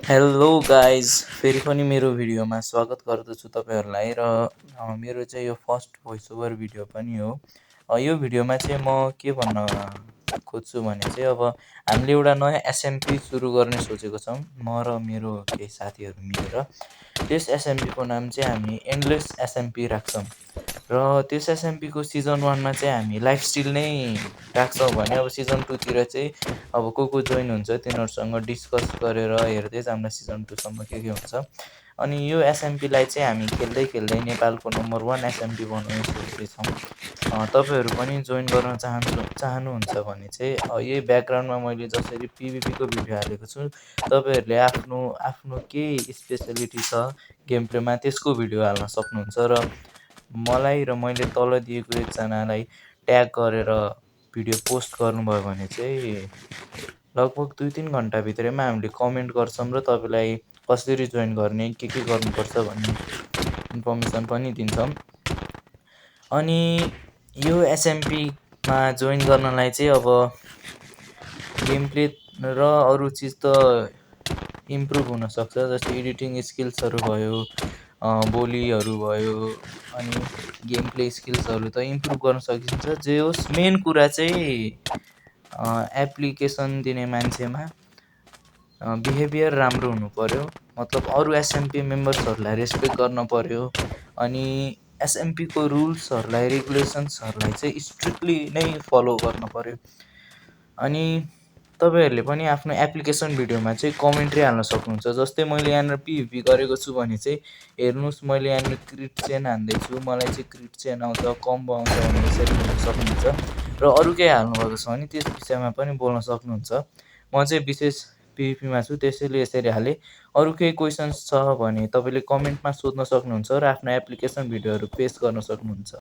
Hello guys, फेरि पनि मेरो भिडियोमा स्वागत गर्दछु तपाईँहरूलाई र मेरो चाहिँ यो फर्स्ट भोइस ओभर भिडियो पनि हो। यो भिडियोमा चाहिँ म के भन्न खोज्छु भने चाहिँ अब हामीले एउटा नयाँ एसएमपी सुरु गर्ने सोचेको छौँ, म र मेरो केही साथीहरू मिलेर। त्यस एसएमपीको नाम चाहिँ हामी एन्डलेस एसएमपी राख्छौँ र त्यस एसएमपीको सिजन 1मा चाहिँ हामी लाइफस्टाइल नै राख्छौँ भने अब सिजन 2तिर चाहिँ अब को जोइन हुन्छ तिनीहरूसँग डिस्कस गरेर हेर्दै जाँदा सिजन 2सम्म के हुन्छ। अनि यो एसएमपीलाई चाहिँ हामी खेल्दै खेल्दै नेपालको नम्बर 1 एसएमपी बनाउने सोच्दैछौँ। तपाईँहरू पनि जोइन गर्न चाहनुहुन्छ भने चाहिँ यही ब्याकग्राउन्डमा मैले जसरी पिभिपीको भिडियो हालेको छु, तपाईँहरूले आफ्नो आफ्नो के स्पेसलिटी छ गेम प्लेमा त्यसको भिडियो हाल्न सक्नुहुन्छ र मलाई र मैले तल दिएको एकजनालाई ट्याग गरेर भिडियो पोस्ट गर्नुभयो भने चाहिँ लगभग 2-3 घन्टाभित्रैमा हामीले कमेन्ट गर्छौँ र तपाईँलाई कसरी जोइन गर्ने के गर्नुपर्छ भन्ने इन्फर्मेसन पनि दिन्छौँ। अनि यो एसएमपीमा जोइन गर्नलाई चाहिँ अब गेम प्ले र अरू चिज त इम्प्रुभ हुनसक्छ, जस्तै एडिटिङ स्किल्सहरू भयो, बोलीहरू भयो, अनि गेम प्ले स्किल्सहरू त इम्प्रुभ गर्न सकिन्छ। जे होस् मेन कुरा चाहिँ एप्लिकेसन दिने मान्छेमा बिहेभियर राम्रो हुनु पर्यो, मतलब अरू एसएमपी मेम्बर्सहरूलाई रेस्पेक्ट गर्न पर्यो। अनि एसएमपीको रुल्सहरूलाई रेगुलेसन्सहरूलाई चाहिँ स्ट्रिक्टली नै फलो गर्न पर्यो। अनि तपाईँहरूले पनि आफ्नो एप्लिकेसन भिडियोमा चाहिँ कमेन्ट्री हाल्न सक्नुहुन्छ। जस्तै मैले यहाँनिर पिभिपी गरेको छु भने चाहिँ हेर्नुहोस्, मैले यहाँनिर क्रिट चेन हान्दैछु, मलाई चाहिँ क्रिट चेन आउँछ, कम्बो आउँछ भन्ने यसरी लेख्न सक्नुहुन्छ। र अरू केही हाल्नुभएको छ भने त्यस विषयमा पनि बोल्न सक्नुहुन्छ। म चाहिँ विशेष पिभिपीमा छु त्यसैले यसरी हालेँ। अरू केही क्वेसन्स छ भने तपाईँले कमेन्टमा सोध्न सक्नुहुन्छ र आफ्नो एप्लिकेसन भिडियोहरू पेस्ट गर्न सक्नुहुन्छ।